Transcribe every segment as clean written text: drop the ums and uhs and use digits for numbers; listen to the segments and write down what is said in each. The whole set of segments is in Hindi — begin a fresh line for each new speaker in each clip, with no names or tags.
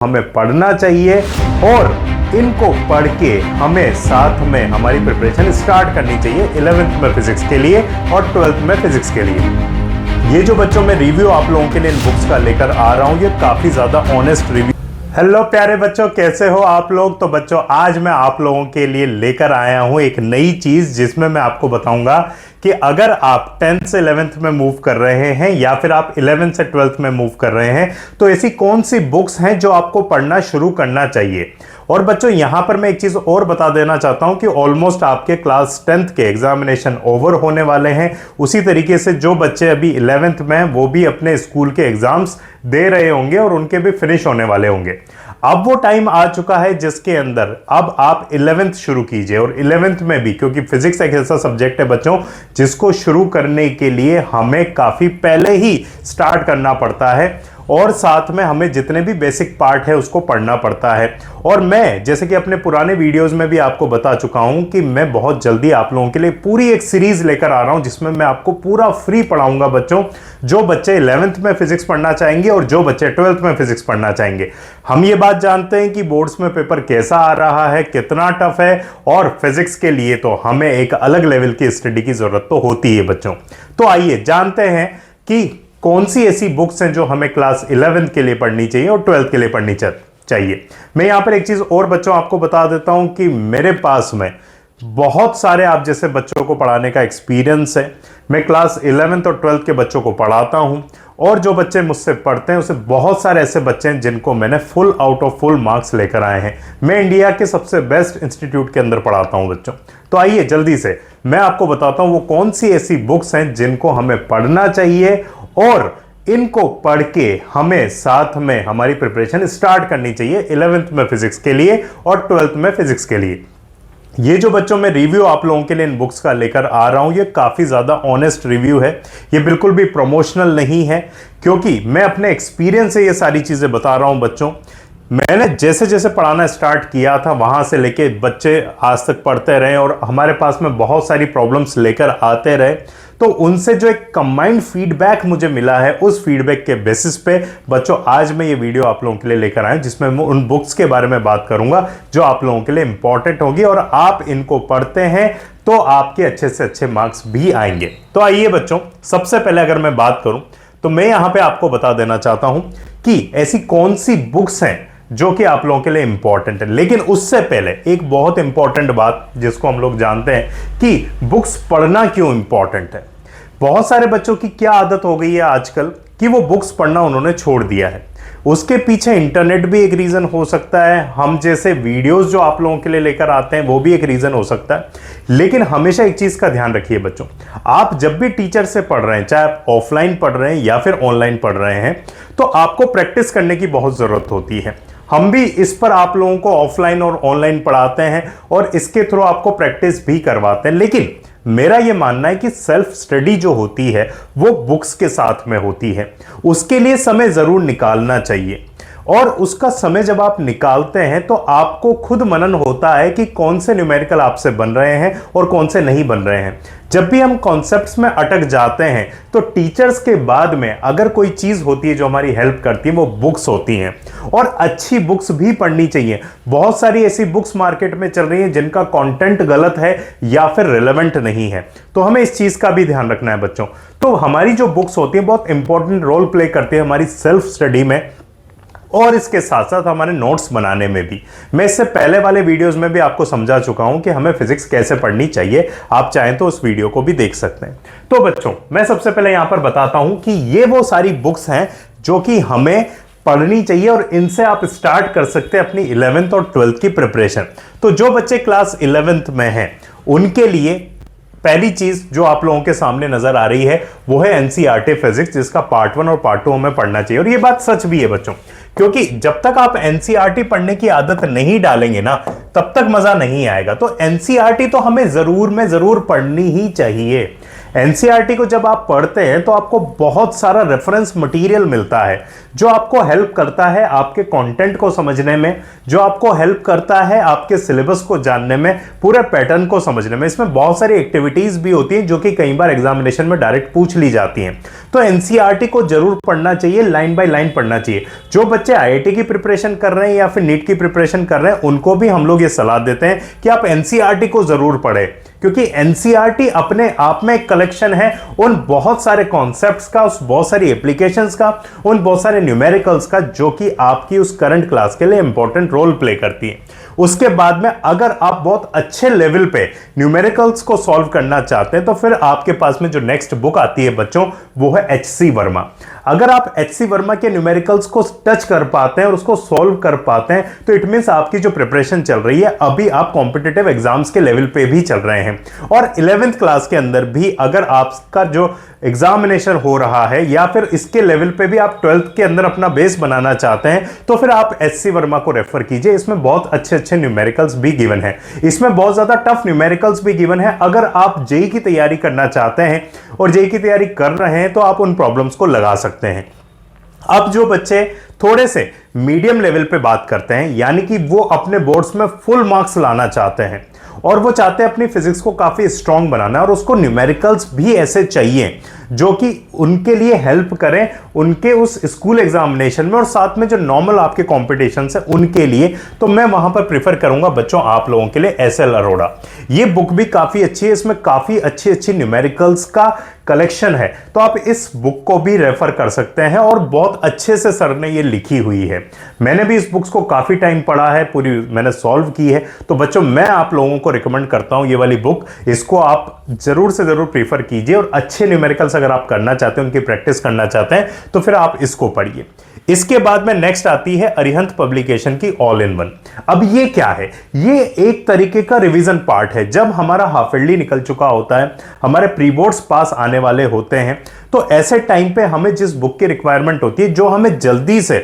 हमें पढ़ना चाहिए और इनको पढ़ के हमें साथ में हमारी प्रिपरेशन स्टार्ट करनी चाहिए 11th में फिजिक्स के लिए और 12th में फिजिक्स के लिए। ये जो बच्चों मैं रिव्यू आप लोगों के लिए इन बुक्स का लेकर आ रहा हूं, ये काफी ज्यादा ऑनेस्ट रिव्यू। हेलो प्यारे बच्चों, कैसे हो आप लोग। तो बच्चों आज मैं आप लोगों के लिए लेकर आया हूं एक नई चीज, जिसमें मैं आपको बताऊंगा कि अगर आप 10th से 11th में मूव कर रहे हैं या फिर आप 11th से 12th में मूव कर रहे हैं तो ऐसी कौन सी बुक्स हैं जो आपको पढ़ना शुरू करना चाहिए। और बच्चों यहां पर मैं एक चीज और बता देना चाहता हूं कि ऑलमोस्ट आपके क्लास 10th के एग्जामिनेशन ओवर होने वाले हैं। उसी तरीके से जो बच्चे अभी 11th में हैं वो भी अपने स्कूल के एग्जाम्स दे रहे होंगे और उनके भी फिनिश होने वाले होंगे। अब वो टाइम आ चुका है जिसके अंदर अब आप 11th शुरू कीजिए और 11th में भी, क्योंकि फिजिक्स एक ऐसा सब्जेक्ट है बच्चों जिसको शुरू करने के लिए हमें काफी पहले ही स्टार्ट करना पड़ता है और साथ में हमें जितने भी बेसिक पार्ट है उसको पढ़ना पड़ता है। और मैं जैसे कि अपने पुराने वीडियोस में भी आपको बता चुका हूं कि मैं बहुत जल्दी आप लोगों के लिए पूरी एक सीरीज लेकर आ रहा हूं जिसमें मैं आपको पूरा फ्री पढ़ाऊंगा बच्चों, जो बच्चे 11th में फिजिक्स पढ़ना चाहेंगे और जो बच्चे 12th में फिजिक्स पढ़ना चाहेंगे। हम ये बात जानते हैं कि बोर्ड्स में पेपर कैसा आ रहा है, कितना टफ है, और फिजिक्स के लिए तो हमें एक अलग लेवल की स्टडी की जरूरत तो होती है बच्चों। तो आइए जानते हैं कि कौन सी ऐसी बुक्स हैं जो हमें क्लास 11th के लिए पढ़नी चाहिए और 12th के लिए पढ़नी चाहिए। मैं यहां पर एक चीज और बच्चों आपको बता देता हूं कि मेरे पास में बहुत सारे आप जैसे बच्चों को पढ़ाने का एक्सपीरियंस है। मैं क्लास 11th और 12th के बच्चों को पढ़ाता हूं और जो बच्चे मुझसे पढ़ते हैं उसे बहुत सारे ऐसे बच्चे हैं जिनको मैंने full out of full marks लेकर आए हैं। मैं इंडिया के सबसे बेस्ट इंस्टीट्यूट के अंदर पढ़ाता हूं बच्चों। तो आइए जल्दी से मैं आपको बताता हूं वो कौन सी ऐसी बुक्स हैं जिनको हमें पढ़ना चाहिए और इनको पढ़ के हमें साथ में हमारी प्रिपरेशन स्टार्ट करनी चाहिए 11th में फिजिक्स के लिए और 12th में फिजिक्स के लिए। ये जो बच्चों मैं रिव्यू आप लोगों के लिए इन बुक्स का लेकर आ रहा हूं, ये काफी ज्यादा ऑनेस्ट रिव्यू है। ये बिल्कुल भी प्रमोशनल नहीं है, क्योंकि मैं अपने एक्सपीरियंस से ये सारी चीजें बता रहा हूं बच्चों। मैंने जैसे जैसे पढ़ाना स्टार्ट किया था वहां से लेके बच्चे आज तक पढ़ते रहे और हमारे पास में बहुत सारी प्रॉब्लम्स लेकर आते रहे, तो उनसे जो एक कंबाइंड फीडबैक मुझे मिला है उस फीडबैक के बेसिस पे बच्चों आज मैं ये वीडियो आप लोगों के लिए लेकर आया जिसमें मैं उन बुक्स के बारे में बात करूंगा जो आप लोगों के लिए इंपॉर्टेंट होगी और आप इनको पढ़ते हैं तो आपके अच्छे से अच्छे मार्क्स भी आएंगे। तो आइए बच्चों, सबसे पहले अगर मैं बात करूं तो मैं यहां पे आपको बता देना चाहता हूं कि ऐसी कौन सी बुक्स हैं जो कि आप लोगों के लिए इंपॉर्टेंट है। लेकिन उससे पहले एक बहुत इंपॉर्टेंट बात जिसको हम लोग जानते हैं कि बुक्स पढ़ना क्यों इंपॉर्टेंट है। बहुत सारे बच्चों की क्या आदत हो गई है आजकल कि वो बुक्स पढ़ना उन्होंने छोड़ दिया है। उसके पीछे इंटरनेट भी एक रीजन हो सकता है, हम जैसे वीडियोस जो आप लोगों के लिए लेकर आते हैं वो भी एक रीजन हो सकता है। लेकिन हमेशा एक चीज का ध्यान रखिए बच्चों, आप जब भी टीचर से पढ़ रहे हैं, चाहे आप ऑफलाइन पढ़ रहे हैं या फिर ऑनलाइन पढ़ रहे हैं, तो आपको प्रैक्टिस करने की बहुत जरूरत होती है। हम भी इस पर आप लोगों को ऑफलाइन और ऑनलाइन पढ़ाते हैं और इसके थ्रू आपको प्रैक्टिस भी करवाते हैं। लेकिन मेरा यह मानना है कि सेल्फ स्टडी जो होती है वो बुक्स के साथ में होती है। उसके लिए समय जरूर निकालना चाहिए और उसका समय जब आप निकालते हैं तो आपको खुद मनन होता है कि कौन से न्यूमेरिकल आपसे बन रहे हैं और कौन से नहीं बन रहे हैं। जब भी हम कॉन्सेप्ट्स में अटक जाते हैं तो टीचर्स के बाद में अगर कोई चीज होती है जो हमारी हेल्प करती है वो बुक्स होती हैं और अच्छी बुक्स भी पढ़नी चाहिए। बहुत सारी ऐसी बुक्स मार्केट में चल रही हैं जिनका कंटेंट गलत है या फिर रिलेवेंट नहीं है, तो हमें इस चीज का भी ध्यान रखना है बच्चों। तो हमारी जो बुक्स होती है बहुत इंपॉर्टेंट रोल प्ले करती है हमारी सेल्फ स्टडी में और इसके साथ साथ हमारे नोट्स बनाने में भी। मैं इससे पहले वाले वीडियोस में भी आपको समझा चुका हूं कि हमें फिजिक्स कैसे पढ़नी चाहिए, आप चाहें तो उस वीडियो को भी देख सकते हैं। तो बच्चों मैं सबसे पहले यहां पर बताता हूं कि ये वो सारी बुक्स हैं जो कि हमें पढ़नी चाहिए और इनसे आप स्टार्ट कर सकते हैं अपनी 11th और 12th की प्रिपरेशन। तो जो बच्चे क्लास 11th में हैं उनके लिए पहली चीज जो आप लोगों के सामने नजर आ रही है वो है एनसीईआरटी फिजिक्स, जिसका पार्ट 1 और पार्ट 2 हमें पढ़ना चाहिए। और ये बात सच भी है बच्चों, क्योंकि जब तक आप एनसीईआरटी पढ़ने की आदत नहीं डालेंगे ना तब तक मजा नहीं आएगा। तो एनसीईआरटी तो हमें जरूर में जरूर पढ़नी ही चाहिए। एनसीईआरटी को जब आप पढ़ते हैं तो आपको बहुत सारा रेफरेंस मटेरियल मिलता है जो आपको हेल्प करता है आपके कंटेंट को समझने में, जो आपको हेल्प करता है आपके सिलेबस को जानने में, पूरे पैटर्न को समझने में। इसमें बहुत सारी एक्टिविटीज भी होती हैं जो कि कई बार एग्जामिनेशन में डायरेक्ट पूछ ली जाती हैं। तो एनसीईआरटी को जरूर पढ़ना चाहिए, लाइन बाय लाइन पढ़ना चाहिए। जो बच्चे आईआईटी की प्रिपरेशन कर रहे हैं या फिर नीट की प्रिपरेशन कर रहे हैं उनको भी हम लोग ये सलाह देते हैं कि आप एनसीईआरटी को जरूर पढ़ें, क्योंकि एनसीईआरटी अपने आप में एक कलेक्शन है उन बहुत सारे कॉन्सेप्ट्स का, उस बहुत सारी एप्लीकेशंस का, उन बहुत सारे न्यूमेरिकल्स का जो कि आपकी उस करंट क्लास के लिए इंपॉर्टेंट रोल प्ले करती है। उसके बाद में अगर आप बहुत अच्छे लेवल पे न्यूमेरिकल्स को सॉल्व करना चाहते हैं तो फिर आपके पास में जो नेक्स्ट बुक आती है बच्चों वो है एचसी वर्मा। अगर आप एचसी वर्मा के न्यूमेरिकल्स को टच कर पाते हैं और उसको सॉल्व कर पाते हैं तो इट मींस आपकी जो प्रिपरेशन चल रही है अभी आप कॉम्पिटिटिव एग्जाम्स के लेवल पे भी चल रहे हैं। और 11th क्लास के अंदर भी अगर आपका जो एग्जामिनेशन हो रहा है या फिर इसके लेवल पे भी आप 12th के अंदर अपना बेस बनाना चाहते हैं तो फिर आप एचसी वर्मा को रेफर कीजिए। इसमें बहुत अच्छे अच्छे न्यूमेरिकल्स भी गिवन है, इसमें बहुत ज्यादा टफ न्यूमेरिकल्स भी गिवन है। अगर आप जेई की तैयारी करना चाहते हैं और जेई की तैयारी कर रहे हैं तो आप उन प्रॉब्लम्स को लगा सकते हैं। अब जो बच्चे थोड़े से मीडियम लेवल पे बात करते हैं, यानी कि वो अपने बोर्ड्स में फुल मार्क्स लाना चाहते हैं और वो चाहते हैं अपनी फिजिक्स को काफी स्ट्रांग बनाना और उसको न्यूमेरिकल्स भी ऐसे चाहिए जो कि उनके लिए हेल्प करें उनके उस स्कूल एग्जामिनेशन में और साथ में जो नॉर्मल आपके कॉम्पिटिशन है उनके लिए, तो मैं वहां पर प्रीफर करूंगा बच्चों आप लोगों के लिए एसएल अरोड़ा। ये बुक भी काफी अच्छी है, इसमें काफी अच्छी अच्छी न्यूमेरिकल्स का कलेक्शन है, तो आप इस बुक को भी रेफर कर सकते हैं और बहुत अच्छे से सर ने ये लिखी हुई है। मैंने भी इस बुक्स को काफी टाइम पढ़ा है, पूरी मैंने सॉल्व की है। तो बच्चों मैं आप लोगों को रिकमेंड करता हूं ये वाली बुक, इसको आप जरूर से जरूर प्रीफर कीजिए और अच्छे न्यूमेरिकल्स अगर आप करना चाहते हैं, उनकी प्रैक्टिस करना चाहते हैं तो फिर आप इसको पढ़िए। इसके बाद में नेक्स्ट आती है अरिहंत पब्लिकेशन की ऑल इन वन। अब ये क्या है? ये एक तरीके का रिवीजन पार्ट है। जब हमारा हाफ ईयरली निकल चुका होता है, हमारे प्री बोर्ड्स पास आने वाले होते हैं, तो ऐसे टाइम पे हमें जिस बुक की रिक्वायरमेंट होती है जो हमें जल्दी से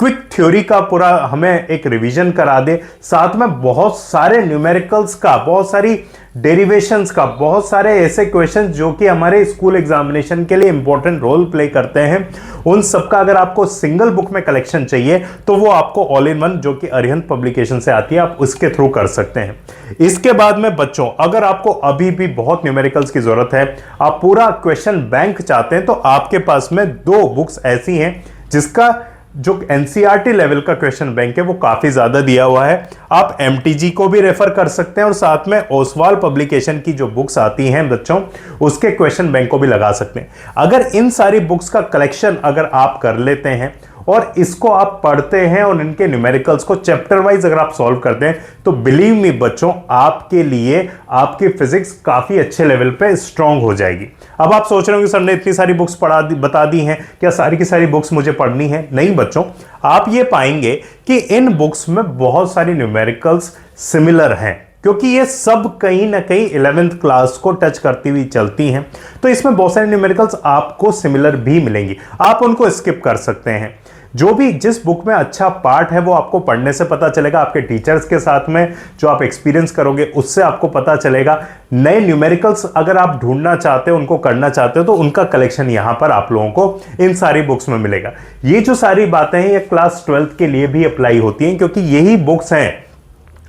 क्विक थ्योरी का पूरा हमें एक रिवीजन करा दे, साथ में बहुत सारे न्यूमेरिकल्स का, बहुत सारी डेरिवेशंस का, बहुत सारे ऐसे क्वेश्चंस जो कि हमारे स्कूल एग्जामिनेशन के लिए इंपॉर्टेंट रोल प्ले करते हैं, उन सबका अगर आपको सिंगल बुक में कलेक्शन चाहिए तो वो आपको ऑल इन वन जो कि अरिहंत पब्लिकेशन से आती है आप उसके थ्रू कर सकते हैं। इसके बाद में बच्चों अगर आपको अभी भी बहुत न्यूमेरिकल्स की जरूरत है, आप पूरा क्वेश्चन बैंक चाहते हैं, तो आपके पास में 2 बुक्स ऐसी हैं जिसका जो एनसीईआरटी लेवल का क्वेश्चन बैंक है वो काफी ज्यादा दिया हुआ है। आप एमटीजी को भी रेफर कर सकते हैं और साथ में ओसवाल पब्लिकेशन की जो बुक्स आती हैं बच्चों उसके क्वेश्चन बैंक को भी लगा सकते हैं। अगर इन सारी बुक्स का कलेक्शन अगर आप कर लेते हैं और इसको आप पढ़ते हैं और इनके न्यूमेरिकल्स को चैप्टर वाइज अगर आप सॉल्व करते हैं तो बिलीव मी बच्चों आपके लिए आपकी फिजिक्स काफी अच्छे लेवल पे स्ट्रांग हो जाएगी। अब आप सोच रहे हो कि सर ने इतनी सारी बुक्स बता दी हैं, क्या सारी की सारी बुक्स मुझे पढ़नी है? नहीं बच्चों, आप ये पाएंगे कि इन बुक्स में बहुत सारी न्यूमेरिकल्स सिमिलर हैं क्योंकि ये सब कहीं ना कहीं 11th क्लास को टच करती हुई चलती हैं, तो इसमें बहुत सारे न्यूमेरिकल्स आपको सिमिलर भी मिलेंगी, आप उनको स्किप कर सकते हैं। जो भी जिस बुक में अच्छा पार्ट है वो आपको पढ़ने से पता चलेगा, आपके टीचर्स के साथ में जो आप एक्सपीरियंस करोगे उससे आपको पता चलेगा। नए न्यूमेरिकल्स अगर आप ढूंढना चाहते हो, उनको करना चाहते हो, तो उनका कलेक्शन यहां पर आप लोगों को इन सारी बुक्स में मिलेगा। ये जो सारी बातें हैं ये क्लास 12th के लिए भी अप्लाई होती हैं क्योंकि यही बुक्स हैं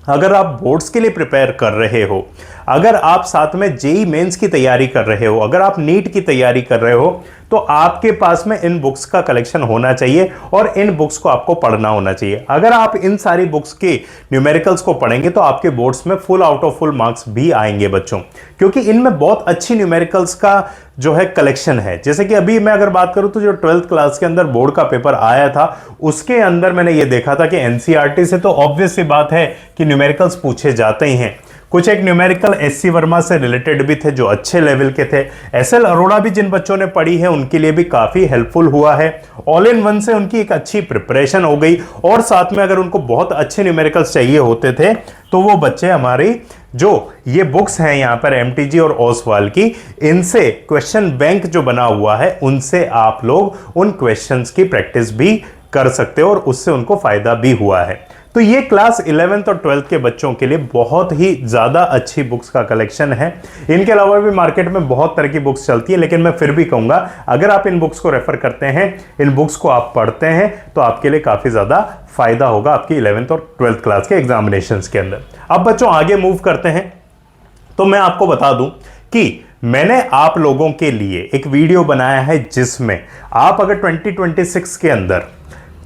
अगर आप बोर्ड्स के लिए प्रिपेयर कर रहे हो, अगर आप साथ में जेई मेंस की तैयारी कर रहे हो, अगर आप नीट की तैयारी कर रहे हो, तो आपके पास में इन बुक्स का कलेक्शन होना चाहिए और इन बुक्स को आपको पढ़ना होना चाहिए। अगर आप इन सारी बुक्स के न्यूमेरिकल्स को पढ़ेंगे तो आपके बोर्ड्स में full out of full marks भी आएंगे बच्चों, क्योंकि इनमें बहुत अच्छी न्यूमेरिकल्स का जो है कलेक्शन है। जैसे कि अभी मैं अगर बात करूं तो जो 12th क्लास के अंदर बोर्ड का पेपर आया था उसके अंदर मैंने ये देखा था कि एनसीईआरटी से तो ऑब्वियस सी बात है कि न्यूमेरिकल्स पूछे जाते ही हैं। कुछ एक न्यूमेरिकल एससी वर्मा से रिलेटेड भी थे जो अच्छे लेवल के थे। एसएल अरोड़ा भी जिन बच्चों ने पढ़ी है उनके लिए भी काफी हेल्पफुल हुआ है। ऑल इन वन से उनकी एक अच्छी प्रिपरेशन हो गई और साथ में अगर उनको बहुत अच्छे न्यूमेरिकल्स चाहिए होते थे तो वो बच्चे हमारी जो ये बुक्स हैं यहाँ पर एमटीजी और ओसवाल की, इनसे क्वेश्चन बैंक जो बना हुआ है उनसे आप लोग उन क्वेश्चंस की प्रैक्टिस भी कर सकते हो और उससे उनको फायदा भी हुआ है। तो ये क्लास 11th और 12th के बच्चों के लिए बहुत ही ज़्यादा अच्छी बुक्स का कलेक्शन है। इनके अलावा भी मार्केट में बहुत तरह की बुक्स चलती है, लेकिन मैं फिर भी कहूँगा अगर आप इन बुक्स को रेफर करते हैं, इन बुक्स को आप पढ़ते हैं, तो आपके लिए काफ़ी ज़्यादा फायदा होगा आपकी 11th और 12th क्लास के एग्जामिनेशंस के अंदर। अब बच्चों आगे मूव करते हैं, तो मैं आपको बता दूं कि मैंने आप लोगों के लिए एक वीडियो बनाया है जिसमें आप अगर 2026 के अंदर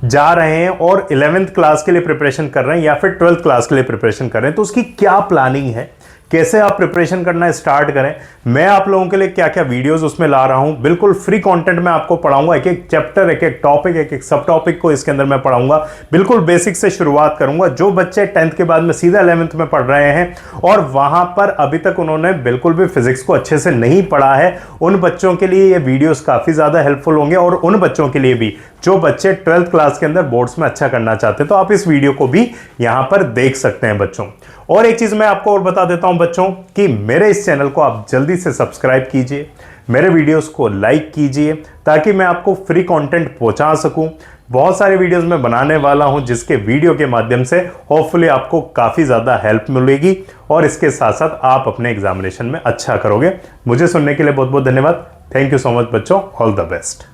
जा रहे हैं और 11th क्लास के लिए प्रिपरेशन कर रहे हैं या फिर 12th क्लास के लिए प्रिपरेशन कर रहे हैं, तो उसकी क्या प्लानिंग है, कैसे आप प्रिपरेशन करना स्टार्ट करें, मैं आप लोगों के लिए क्या क्या वीडियोस उसमें ला रहा हूं। बिल्कुल फ्री कंटेंट में आपको पढ़ाऊंगा, एक एक चैप्टर, एक एक टॉपिक, एक एक सब टॉपिक को इसके अंदर मैं पढ़ाऊंगा। बिल्कुल बेसिक से शुरुआत करूंगा। जो बच्चे 10th के बाद में सीधा 11th में पढ़ रहे हैं और वहां पर अभी तक उन्होंने बिल्कुल भी फिजिक्स को अच्छे से नहीं पढ़ा है, उन बच्चों के लिए ये वीडियोस काफी ज्यादा हेल्पफुल होंगे। और उन बच्चों के लिए भी जो बच्चे 12th क्लास के अंदर बोर्ड्स में अच्छा करना चाहते हैं, तो आप इस वीडियो को भी यहां पर देख सकते हैं बच्चों। और एक चीज मैं आपको और बता देता हूं बच्चों कि मेरे इस चैनल को आप जल्दी से सब्सक्राइब कीजिए, मेरे वीडियोस को लाइक कीजिए, ताकि मैं आपको फ्री कंटेंट पहुंचा सकूं। बहुत सारे वीडियोस मैं बनाने वाला हूं जिसके वीडियो के माध्यम से होपफुली आपको काफी ज्यादा हेल्प मिलेगी और इसके साथ साथ आप अपने एग्जामिनेशन में अच्छा करोगे। मुझे सुनने के लिए बहुत बहुत धन्यवाद। थैंक यू सो मच बच्चों, ऑल द बेस्ट।